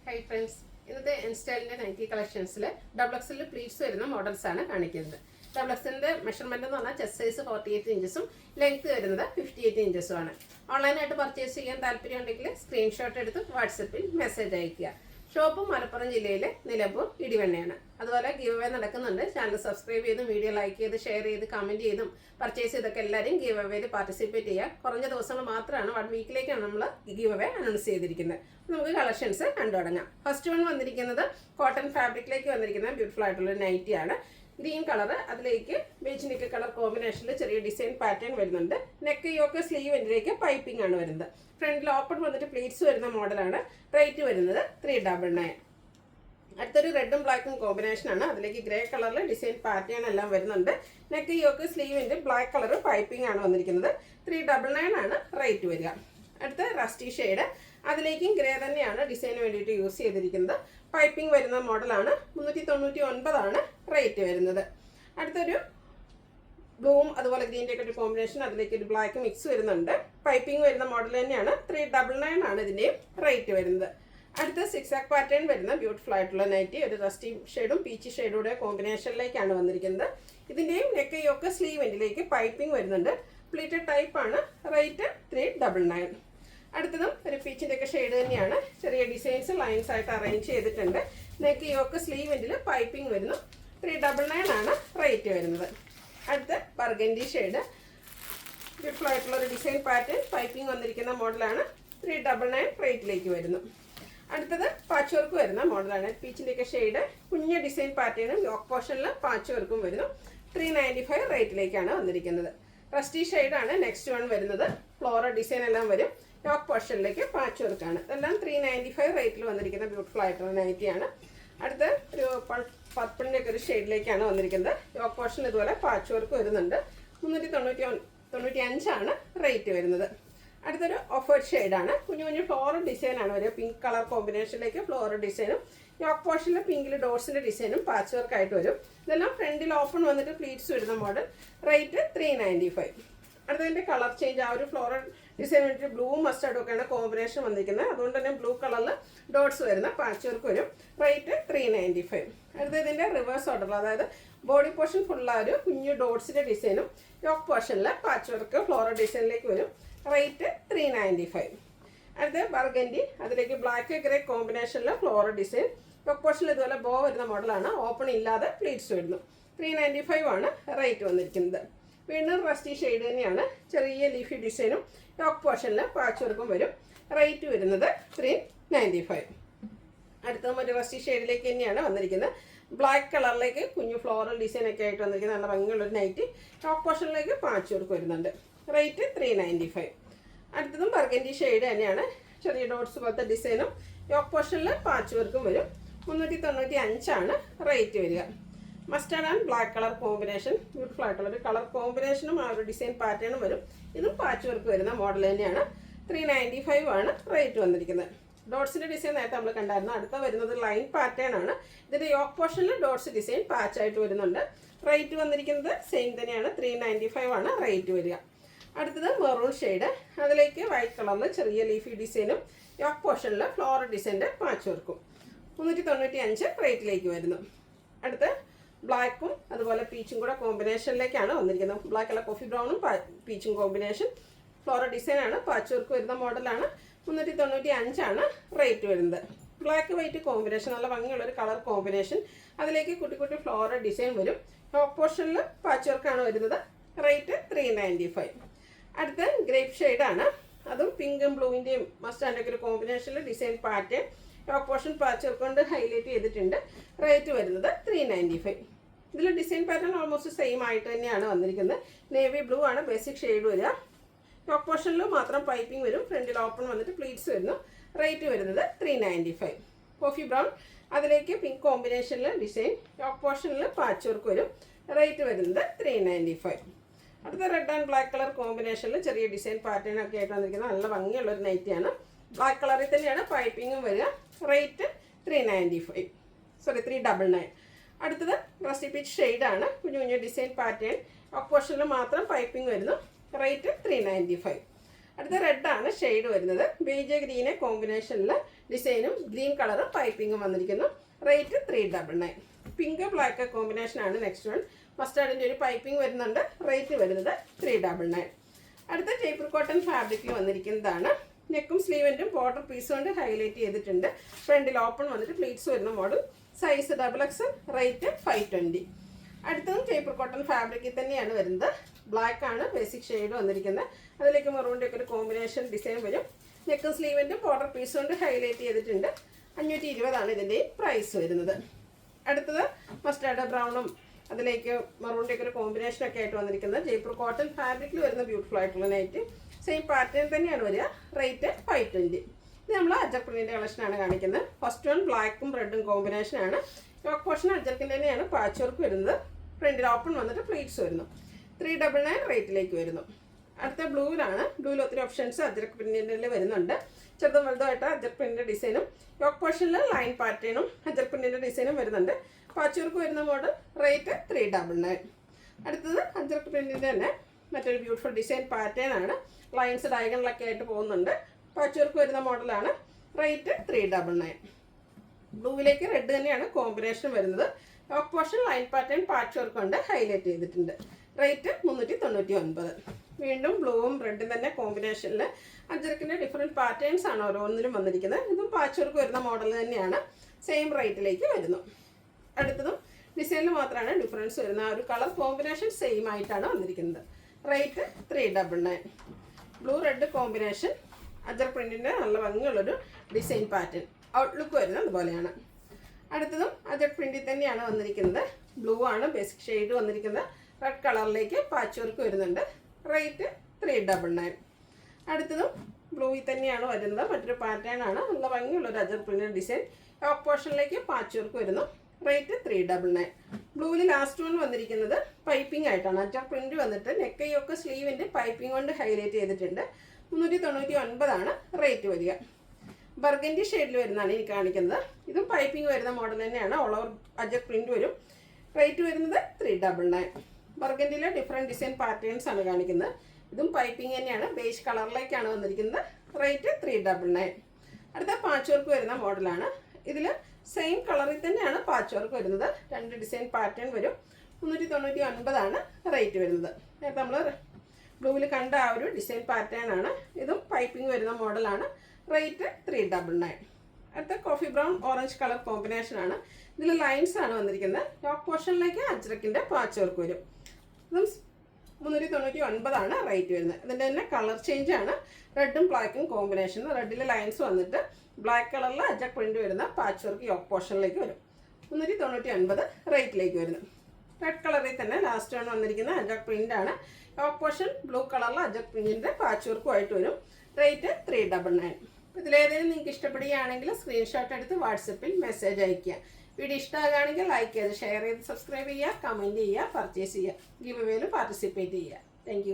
Hi friends, ഇന്നത്തെ ഇൻസ്റ്റൈലിൻ്റെ nightie കളക്ഷൻസിൽ double എക്സിൽ pleats വരുന്ന മോഡൽസാണ് കാണിക്കുന്നത്. ഡബിൾ എക്സിൻ്റെ മെഷർമെൻറ്റ് എന്ന് പറഞ്ഞാൽ ചെസ്റ്റ് സൈസ് 48 ഇഞ്ചസും ലെങ്ത് വരുന്നത് 58 ഇഞ്ചസും ആണ്. ഓൺലൈനായിട്ട് പർച്ചേസ് ചെയ്യാൻ താല്പര്യമുണ്ടെങ്കിൽ സ്ക്രീൻഷോട്ട് എടുത്ത് വാട്സപ്പിൽ മെസ്സേജ് അയയ്ക്കുക. ഷോപ്പ് മലപ്പുറം ജില്ലയിലെ നിലമ്പൂർ ഇടിവണ്ണയാണ്. അതുപോലെ ഗീവ് അവേ നടക്കുന്നുണ്ട്. ചാനൽ സബ്സ്ക്രൈബ് ചെയ്തും വീഡിയോ ലൈക്ക് ചെയ്ത് ഷെയർ ചെയ്ത് കമൻറ്റ് ചെയ്തും പർച്ചേസ് ചെയ്തൊക്കെ എല്ലാവരും ഗീവ് അവേയിൽ പാർട്ടിസിപ്പേറ്റ് ചെയ്യുക. കുറഞ്ഞ ദിവസങ്ങൾ മാത്രമാണ്, 1 വീക്കിലേക്കാണ് നമ്മൾ ഗീവ് അവേ അനൗൺസ് ചെയ്തിരിക്കുന്നത്. നമുക്ക് കളക്ഷൻസ് കണ്ടു തുടങ്ങാം. ഫസ്റ്റ് വൺ വന്നിരിക്കുന്നത് കോട്ടൺ ഫാബ്രിക്കിലേക്ക് വന്നിരിക്കുന്ന ബ്യൂട്ടിഫുൾ ആയിട്ടുള്ള നൈറ്റിയാണ്. ഗ്രീൻ കളർ, അതിലേക്ക് ബേജ് നെക്ക് കളർ കോമ്പിനേഷനിൽ ചെറിയ ഡിസൈൻ പാറ്റേൺ വരുന്നുണ്ട്. നെക്ക് യോക്ക് സ്ലീവിലേക്ക് പൈപ്പിംഗ് ആണ് വരുന്നത്. ഫ്രണ്ടിൽ ഓപ്പൺ വന്നിട്ട് പ്ലീറ്റ്സ് വരുന്ന മോഡലാണ്. റേറ്റ് വരുന്നത് 399. അടുത്തൊരു റെഡും ബ്ലാക്കും കോമ്പിനേഷനാണ്. അതിലേക്ക് ഗ്രേ കളറിൽ ഡിസൈൻ പാറ്റേൺ എല്ലാം വരുന്നുണ്ട്. നെക്ക് യോക്ക് സ്ലീവിൻ്റെ ബ്ലാക്ക് കളർ പൈപ്പിംഗ് ആണ് വന്നിരിക്കുന്നത്. 399 ആണ് റേറ്റ് വരിക. അടുത്ത റസ്റ്റി ഷെയ്ഡ്, അതിലേക്കും ഗ്രേ തന്നെയാണ് ഡിസൈന് വേണ്ടിയിട്ട് യൂസ് ചെയ്തിരിക്കുന്നത്. പൈപ്പിംഗ് വരുന്ന മോഡലാണ്. 399 ആണ് റേറ്റ് വരുന്നത്. അടുത്തൊരു ബ്ലൂവും അതുപോലെ ഗ്രീൻ്റെ ഒക്കെ ഒരു കോമ്പിനേഷൻ, അതിലേക്ക് ഒരു ബ്ലാക്ക് മിക്സ് വരുന്നുണ്ട്. പൈപ്പിംഗ് വരുന്ന മോഡൽ തന്നെയാണ്. 399 ആണ് ഇതിൻ്റെയും റേറ്റ് വരുന്നത്. അടുത്ത സിക്സാക് പാറ്റേൺ വരുന്ന ബ്യൂട്ടിഫുൾ ആയിട്ടുള്ള നൈറ്റി, ഒരു റസ്റ്റി ഷെയ്ഡും പീച്ച് ഷെയ്ഡൂടെ കോമ്പിനേഷനിലേക്കാണ് വന്നിരിക്കുന്നത്. ഇതിൻ്റെയും നെക്ക് യോക്ക് സ്ലീവിൻ്റിലേക്ക് പൈപ്പിംഗ് വരുന്നുണ്ട്. പ്ലീറ്റഡ് ടൈപ്പാണ്. റേറ്റ് 399. അടുത്തതും ഒരു പീച്ചിൻ്റെ ഒക്കെ ഷെയ്ഡ് തന്നെയാണ്. ചെറിയ ഡിസൈൻസ് ലൈൻസ് ആയിട്ട് അറേഞ്ച് ചെയ്തിട്ടുണ്ട്. നെക്ക് യോക്ക് സ്ലീവിൻ്റിൽ പൈപ്പിംഗ് വരുന്നു. 399 ആണ് റേറ്റ് വരുന്നത്. അടുത്ത ബർഗൻഡി ഷെയ്ഡ്, ബ്യൂട്ടിഫുൾ ആയിട്ടുള്ള ഒരു ഡിസൈൻ പാറ്റേൺ പൈപ്പിംഗ് വന്നിരിക്കുന്ന മോഡലാണ്. 399 റേറ്റിലേക്ക് വരുന്നു. അടുത്തത് പാച്ച് വർക്ക് വരുന്ന മോഡലാണ്. പീച്ചിൻ്റെ ഒക്കെ ഷെയ്ഡ്, കുഞ്ഞ ഡിസൈൻ പാറ്റേണും യോക്ക് പോർഷനിൽ പാച്ച് വർക്കും വരുന്നു. 395 റേറ്റിലേക്കാണ് വന്നിരിക്കുന്നത്. റസ്റ്റി ഷെയ്ഡാണ് നെക്സ്റ്റ് വൺ വരുന്നത്. ഫ്ലോറൽ ഡിസൈൻ എല്ലാം വരും. യോക്ക് പോർഷനിലേക്ക് പാച്ച് വർക്കാണ്. ഇതെല്ലാം 395 റേറ്റിൽ വന്നിരിക്കുന്ന ബ്യൂട്ടിഫുൾ ആയിട്ടുള്ള നൈറ്റിയാണ്. അടുത്ത ഒരു പർപ്പിളിൻ്റെ ഒക്കെ ഒരു ഷെയ്ഡിലേക്കാണ് വന്നിരിക്കുന്നത്. യോക്ക് പോർഷൻ ഇതുപോലെ പാച്ച് വർക്ക് വരുന്നുണ്ട്. 395 ആണ് റേറ്റ് വരുന്നത്. അടുത്തൊരു ഓഫ് ഷെയ്ഡാണ്. കുഞ്ഞു കുഞ്ഞു ഫ്ലോറൽ ഡിസൈനാണ് വരിക. പിങ്ക് കളർ കോമ്പിനേഷനിലേക്ക് ഫ്ലോറൽ ഡിസൈനും യോക്ക് പോർഷനിൽ പിങ്കിൽ ഡോട്ട്സിൻ്റെ ഡിസൈനും പാച്ച് വർക്കായിട്ട് വരും. ഇതെല്ലാം ഫ്രണ്ടിൽ ഓപ്പൺ വന്നിട്ട് പ്ലീറ്റ്സ് വരുന്ന മോഡൽ. റേറ്റ് 395. അടുത്തതിൻ്റെ കളർ ചേഞ്ച്, ആ ഒരു ഫ്ലോറൽ ഡിസൈൻ വേണ്ടിയിട്ട് ബ്ലൂവും മസ്റ്റാർഡും ഒക്കെയാണ് കോമ്പിനേഷൻ വന്നിരിക്കുന്നത്. അതുകൊണ്ട് തന്നെ ബ്ലൂ കളറിൽ ഡോട്ട്സ് വരുന്ന പാച്ച് വർക്ക് വരും. റേറ്റ് 395. അടുത്തതിൻ്റെ റിവേഴ്സ് ഓർഡർ, അതായത് ബോഡി പോർഷൻ ഫുള്ള ഒരു കുഞ്ഞു ഡോട്ട്സിൻ്റെ ഡിസൈനും യോക്ക് പോർഷനിൽ പാച്ച് വർക്ക് ഫ്ലോറൽ ഡിസൈനിലേക്ക് വരും. റേറ്റ് 395. അടുത്ത ബർഗൻഡി, അതിലേക്ക് ബ്ലാക്ക് ഗ്രേ കോമ്പിനേഷനിൽ ഫ്ലോറൽ ഡിസൈൻ. യോക്ക് പോർഷനിൽ ഇതുപോലെ ബോ വരുന്ന മോഡലാണ്. ഓപ്പൺ ഇല്ലാതെ പ്ലീറ്റ്സ് വരുന്നു. 395 ആണ് റേറ്റ് വന്നിരിക്കുന്നത്. വീണ്ടും റസ്റ്റി ഷെയ്ഡ് തന്നെയാണ്. ചെറിയ ലീഫി ഡിസൈനും യോക്ക് പോർഷനിൽ പാച്ച് വർക്കും വരും. റേറ്റ് വരുന്നത് 395. അടുത്തതും ഒരു റസ്റ്റി ഷെയ്ഡിലേക്ക് തന്നെയാണ് വന്നിരിക്കുന്നത്. ബ്ലാക്ക് കളറിലേക്ക് കുഞ്ഞു ഫ്ലോറൽ ഡിസൈൻ ഒക്കെ ആയിട്ട് വന്നിരിക്കുന്നത്. നല്ല ഭംഗിയുള്ളൊരു നൈറ്റ്. യോക്ക് പോർഷനിലേക്ക് പാച്ച് വർക്ക് വരുന്നുണ്ട്. റേറ്റ് 395. അടുത്തതും ബർഗൻഡി ഷെയ്ഡ് തന്നെയാണ്. ചെറിയ ഡോട്ട്സ് പോലത്തെ ഡിസൈനും യോക്ക് പോർഷനിൽ പാച്ച് വർക്കും വരും. 395 ആണ് റേറ്റ് വരിക. Mustard and black colour combination, beautiful ആയിട്ടുള്ളൊരു കളർ കോമ്പിനേഷനും ആ ഒരു ഡിസൈൻ പാറ്റേണും വരും. ഇതും പാച്ച് വർക്ക് വരുന്ന മോഡൽ തന്നെയാണ്. 395 ആണ് റേറ്റ് വന്നിരിക്കുന്നത്. ഡോട്ട്സിൻ്റെ ഡിസൈൻ നേരത്തെ നമ്മൾ കണ്ടായിരുന്നു. അടുത്ത വരുന്നത് ലൈൻ പാറ്റേൺ ആണ്. ഇതിൻ്റെ യോക്ക് പോർഷനിൽ ഡോട്ട്സ് ഡിസൈൻ പാച്ച് ആയിട്ട് വരുന്നുണ്ട്. റേറ്റ് വന്നിരിക്കുന്നത് സെയിം തന്നെയാണ്. 395 ആണ് റേറ്റ് വരിക. അടുത്തത് മെറൂൺ ഷെയ്ഡ്, അതിലേക്ക് വൈറ്റ് കളറിൽ ചെറിയ ലീഫി ഡിസൈനും യോക്ക് പോർഷനിൽ ഫ്ലോറൽ ഡിസൈൻ്റെ പാച്ച് വർക്കും. 395 റേറ്റിലേക്ക് വരുന്നു. അടുത്ത് ബ്ലാക്കും അതുപോലെ പീച്ചും കൂടെ കോമ്പിനേഷനിലേക്കാണ് വന്നിരിക്കുന്നത്. ബ്ലാക്ക് കളർ കോഫി ബ്രൗണും പീച്ചും കോമ്പിനേഷൻ ഫ്ലോറൽ ഡിസൈനാണ്. പാച്ച് വർക്ക് വരുന്ന മോഡലാണ്. 395 ആണ് റേറ്റ് വരുന്നത്. ബ്ലാക്ക് വൈറ്റ് കോമ്പിനേഷൻ, നല്ല ഭംഗിയുള്ളൊരു കളർ കോമ്പിനേഷൻ. അതിലേക്ക് കുട്ടി കുട്ടി ഫ്ലോറൽ ഡിസൈൻ വരും. ടോപ്പ് പോർഷനിൽ പാച്ച് വർക്കാണ് വരുന്നത്. റേറ്റ് 395. അടുത്ത ഗ്രേപ്പ് ഷെയ്ഡാണ്. അതും പിങ്കും ബ്ലൂവിൻ്റെയും മസ്റ്റാൻഡൊക്കെ ഒരു കോമ്പിനേഷനിൽ design pattern top portion patch work കൊണ്ട് ഹൈലൈറ്റ് ചെയ്തിട്ടുണ്ട്. റേറ്റ് വരുന്നത് 395. ഇതിൽ ഡിസൈൻ പാറ്റേൺ ഓൾമോസ്റ്റ് സെയിം ആയിട്ട് തന്നെയാണ് വന്നിരിക്കുന്നത്. നേവി ബ്ലൂ ആണ് ബേസിക് ഷെയ്ഡ് വരിക. ടോപ്പ് പോർഷനിൽ മാത്രം പൈപ്പിംഗ് വരും. ഫ്രണ്ടിൽ ഓപ്പൺ വന്നിട്ട് പ്ലീറ്റ്സ് വരുന്നു. റേറ്റ് വരുന്നത് 395. കോഫി ബ്രൗൺ, അതിലേക്ക് പിങ്ക് കോമ്പിനേഷനിൽ ഡിസൈൻ ടോപ്പ് പോർഷനിൽ പാച്ച് വർക്ക് വരും. റേറ്റ് വരുന്നത് 395. അടുത്ത റെഡ് ആൻഡ് ബ്ലാക്ക് കളർ കോമ്പിനേഷനിൽ ചെറിയ ഡിസൈൻ പാറ്റേൺ ഒക്കെ ആയിട്ട് വന്നിരിക്കുന്നത്. നല്ല ഭംഗിയുള്ളൊരു നൈറ്റിയാണ്. ബ്ലാക്ക് കളറിൽ തന്നെയാണ് പൈപ്പിങ്ങും വരിക. റേറ്റ് 399. അടുത്തത് റസ്റ്റി പീച്ച് ഷെയ്ഡാണ്. കുഞ്ഞു കുഞ്ഞു ഡിസൈൻ പാറ്റേൺ യോക്ക് പോർഷനിൽ മാത്രം പൈപ്പിംഗ് വരുന്നു. റേറ്റ് 395. അടുത്ത റെഡാണ് ഷെയ്ഡ് വരുന്നത്. ബേജ് ഗ്രീന് കോമ്പിനേഷനിൽ ഡിസൈനും ഗ്രീൻ കളർ പൈപ്പിങ്ങും വന്നിരിക്കുന്നു. റേറ്റ് 399. പിങ്ക് ബ്ലാക്ക് കോമ്പിനേഷനാണ് നെക്സ്റ്റ് വൺ. മസ്റ്റാർഡിൻ്റെ ഒരു പൈപ്പിംഗ് വരുന്നുണ്ട്. റേറ്റ് വരുന്നത് 399. അടുത്ത ടേപ്പർ കോട്ടൺ ഫാബ്രിക്കിൽ വന്നിരിക്കുന്നതാണ്. നെക്കും സ്ലീവൻറ്റും ബോർഡർ പീസ് കൊണ്ട് ഹൈലൈറ്റ് ചെയ്തിട്ടുണ്ട്. ഫ്രണ്ടിൽ ഓപ്പൺ വന്നിട്ട് പ്ലീറ്റ്സ് വരുന്ന മോഡൽ. Size XXL. റേറ്റ് 520. അടുത്തതും ടേപ്പർ കോട്ടൺ ഫാബ്രിക്കിൽ തന്നെയാണ് വരുന്നത്. ബ്ലാക്ക് ആണ് ബേസിക് ഷെയ്ഡ് വന്നിരിക്കുന്നത്. അതിലേക്ക് മെറൂണിൻ്റെ ഒക്കെ ഒരു കോമ്പിനേഷൻ ഡിസൈൻ വരും. നെക്കും സ്ലീവൻറ്റും ബോർഡർ പീസ് കൊണ്ട് ഹൈലൈറ്റ് ചെയ്തിട്ടുണ്ട്. 520 ഇതിൻ്റെ പ്രൈസ് വരുന്നത്. അടുത്തത് മസ്റ്റാർഡ് ബ്രൗണും അതിലേക്ക് മെറൂണിൻ്റെ ഒക്കെ ഒരു കോമ്പിനേഷനൊക്കെ ആയിട്ട് വന്നിരിക്കുന്നത്. ജയ്പൂർ കോട്ടൺ ഫാബ്രിക്കിൽ വരുന്ന ബ്യൂട്ടിഫുൾ ആയിട്ടുള്ള നൈറ്റ്. സെയിം പാറ്റേൺ തന്നെയാണ് വരിക. റേറ്റ് 520. ഇത് നമ്മൾ അജർക്ക് പ്രിന്റിൻ്റെ കളക്ഷനാണ് കാണിക്കുന്നത്. ഫസ്റ്റ് വൺ ബ്ലാക്കും റെഡും കോമ്പിനേഷനാണ്. യോക്ക് പോർഷൻ അജർക്കിൻ്റെ തന്നെയാണ് പാച്ച് വർക്ക് വരുന്നത്. ഫ്രണ്ടിൽ ഓപ്പൺ വന്നിട്ട് പ്ലീറ്റ്സ് വരുന്നു. 399 റേറ്റിലേക്ക് വരുന്നു. അടുത്ത ബ്ലൂവിലാണ്. ബ്ലൂവിൽ ഒത്തിരി ഓപ്ഷൻസ് അജർക്ക് പ്രിന്റിൻ്റെ വരുന്നുണ്ട്. ചെറുതും വലുതുമായിട്ട് അജർക്ക് പ്രിന്റിൻ്റെ ഡിസൈനും യോക്ക് പോർഷനിൽ ലൈൻ പാറ്റേണും അജർക്ക് പ്രിന്റിൻ്റെ ഡിസൈനും വരുന്നുണ്ട്. പാച്ച് വർക്ക് വരുന്ന മോഡൽ. റേറ്റ് 399. അടുത്തത് അജർക്ക് പ്രിന്റിൻ്റെ തന്നെ മറ്റൊരു ബ്യൂട്ടിഫുൾ ഡിസൈൻ പാറ്റേൺ ആണ്. ലൈൻസ് ഡയഗണലൊക്കെ ആയിട്ട് പോകുന്നുണ്ട്. പാച്ച് വർക്ക് വരുന്ന മോഡലാണ്. റേറ്റ് 399. ബ്ലൂവിലേക്ക് റെഡ് തന്നെയാണ് കോമ്പിനേഷൻ വരുന്നത്. Yoke portion line pattern patch work കൊണ്ട് ഹൈലൈറ്റ് ചെയ്തിട്ടുണ്ട്. റേറ്റ് 399. വീണ്ടും ബ്ലൂവും റെഡും തന്നെ കോമ്പിനേഷനിൽ അജർക്കിൻ്റെ ഡിഫറെൻറ്റ് പാറ്റേൺസ് ആണ് ഓരോന്നിലും വന്നിരിക്കുന്നത്. ഇതും പാച്ച് വർക്ക് വരുന്ന മോഡൽ തന്നെയാണ്. സെയിം റേറ്റിലേക്ക് വരുന്നു. അടുത്തതും ഡിസൈനിൽ മാത്രമാണ് ഡിഫറൻസ് വരുന്നത്. ആ ഒരു കളർ കോമ്പിനേഷൻ സെയിം ആയിട്ടാണ് വന്നിരിക്കുന്നത്. റേറ്റ് 399. ബ്ലൂ റെഡ് കോമ്പിനേഷൻ അജർ പ്രിൻറ്റിൻ്റെ നല്ല ഭംഗിയുള്ളൊരു ഡിസൈൻ പാറ്റേൺ. ഔട്ട്ലുക്ക് വരുന്നത് അതുപോലെയാണ്. അടുത്തതും അജർ പ്രിൻറ്റിൽ തന്നെയാണ് വന്നിരിക്കുന്നത്. ബ്ലൂ ആണ് ബേസിക് ഷെയ്ഡ് വന്നിരിക്കുന്നത്. റെഡ് കളറിലേക്ക് പാച്ച് വർക്ക് വരുന്നുണ്ട്. റേറ്റ് 399. അടുത്തതും ബ്ലൂവിൽ തന്നെയാണ് വരുന്നത്. മറ്റൊരു പാറ്റേൺ ആണ്. നല്ല ഭംഗിയുള്ളൊരു അജർ പ്രിൻറ്റിൻ്റെ ഡിസൈൻ. ടോപ്പ് പോർഷനിലേക്ക് പാച്ച് വർക്ക് വരുന്നു. റേറ്റ് 399. ബ്ലൂവിൽ ലാസ്റ്റ് വൺ വന്നിരിക്കുന്നത് പൈപ്പിംഗ് ആയിട്ടാണ്. അജർ പ്രിൻറ്റ് വന്നിട്ട് നെക്കയൊക്കെ സ്ലീവിൻ്റെ പൈപ്പിംഗ് കൊണ്ട് ഹൈലൈറ്റ് ചെയ്തിട്ടുണ്ട്. 399 റേറ്റ് വരിക. ബർഗൻഡി ഷെയ്ഡിൽ വരുന്നതാണ് ഈ കാണിക്കുന്നത്. ഇതും പൈപ്പിംഗ് വരുന്ന മോഡൽ തന്നെയാണ്. ഓൾ ഓവർ അജർ പ്രിൻറ്റ് വരും. റേറ്റ് വരുന്നത് 399. ബർഗൻഡിയിലെ ഡിഫറെൻറ്റ് ഡിസൈൻ പാറ്റേൺസ് ആണ് കാണിക്കുന്നത്. ഇതും പൈപ്പിംഗ് തന്നെയാണ്. ബേജ് കളറിലേക്കാണ് വന്നിരിക്കുന്നത്. റേറ്റ് 399. അടുത്ത പാച്ച് വർക്ക് വരുന്ന മോഡലാണ്. ഇതിൽ സെയിം കളറിൽ തന്നെയാണ് പാച്ച് വർക്ക് വരുന്നത്. രണ്ട് ഡിസൈൻ പാറ്റേൺ വരും. 399 റേറ്റ് വരുന്നത്. നേരത്തെ നമ്മൾ ബ്ലൂവിൽ കണ്ട ആ ഒരു ഡിസൈൻ പാറ്റേൺ ആണ്. ഇതും പൈപ്പിംഗ് വരുന്ന മോഡലാണ്. റേറ്റ് 399. അടുത്ത coffee brown orange colour combination ആണ്. ഇതിൽ ലൈൻസ് ആണ് വന്നിരിക്കുന്നത്. ടോപ്പ് പോർഷനിലേക്ക് അജ്രക്കിൻ്റെ പാച്ച് വർക്ക് വരും. ഇതും 399 റേറ്റ് വരുന്നത്. ഇതിൻ്റെ തന്നെ കളർ ചേഞ്ച് ആണ്. റെഡും ബ്ലാക്കും കോമ്പിനേഷൻ. റെഡിൽ ലൈൻസ് വന്നിട്ട് ബ്ലാക്ക് കളറിൽ അജക് പ്രിന്റ് വരുന്ന പാച്ച് വർക്ക് യോക്ക് പോർഷനിലേക്ക് വരും. 399 റേറ്റിലേക്ക് വരുന്നത്. റെഡ് കളറിൽ തന്നെ ലാസ്റ്റ് ആണ് വന്നിരിക്കുന്ന അജക് പ്രിന്റ് ആണ്. യോക്ക് പോർഷൻ ബ്ലൂ കളറിൽ അജക് പ്രിന്റിൻ്റെ പാച്ച് വർക്കുമായിട്ട് വരും. റേറ്റ് 399. ഇതിലേതെങ്കിലും നിങ്ങൾക്ക് ഇഷ്ടപ്പെടുകയാണെങ്കിൽ സ്ക്രീൻഷോട്ട് എടുത്ത് വാട്സപ്പിൽ മെസ്സേജ് അയയ്ക്കുക. വീഡിയോ ഇഷ്ടമാകുകയാണെങ്കിൽ ലൈക്ക് ചെയ്ത് ഷെയർ ചെയ്ത് സബ്സ്ക്രൈബ് ചെയ്യുക, കമൻറ്റ് ചെയ്യുക, പർച്ചേസ് ചെയ്യുക, ഗിവ് അവേയിൽ പാർട്ടിസിപ്പേറ്റ് ചെയ്യുക. താങ്ക്